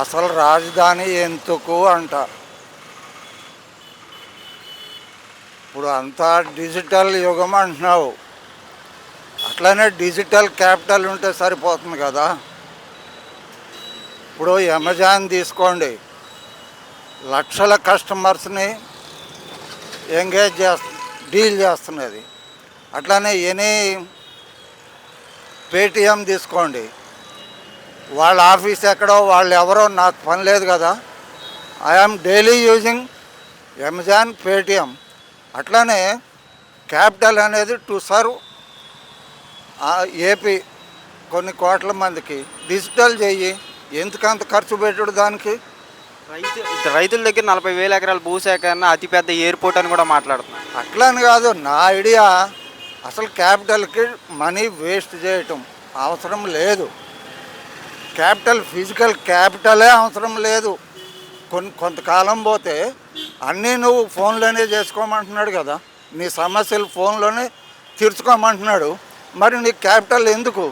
అసలు రాజధాని ఎందుకు అంట. ఇప్పుడు అంతా డిజిటల్ యుగం అంటున్నావు, అట్లనే డిజిటల్ క్యాపిటల్ ఉంటే సరిపోతుంది కదా. ఇప్పుడు అమెజాన్ తీసుకోండి, లక్షల కస్టమర్స్ని ఎంగేజ్ డీల్ చేస్తున్నది. అట్లానే ఎనీ పేటిఎం తీసుకోండి, వాళ్ళ ఆఫీస్ ఎక్కడో వాళ్ళు ఎవరో నాకు పని లేదు కదా. I am daily using Amazon, Paytm. అట్లానే క్యాపిటల్ అనేది టు సర్వ్ ఏపీ కొన్ని కోట్ల మందికి డిజిటల్ చెయ్యి. ఎందుకంత ఖర్చు పెట్టుడు దానికి? రైతుల దగ్గర 40,000 ఎకరాల భూసేకరణ అతిపెద్ద ఎయిర్పోర్ట్ అని కూడా మాట్లాడుతున్నారు. అట్లని కాదు నా ఐడియా. అసలు క్యాపిటల్కి మనీ వేస్ట్ చేయటం అవసరం లేదు. క్యాపిటల్, ఫిజికల్ క్యాపిటలే అవసరం లేదు. కొంతకాలం పోతే అన్నీ నువ్వు ఫోన్లోనే చేసుకోమంటున్నాడు కదా, నీ సమస్యలు ఫోన్లోనే తీర్చుకోమంటున్నాడు. మరి నీకు క్యాపిటల్ ఎందుకు?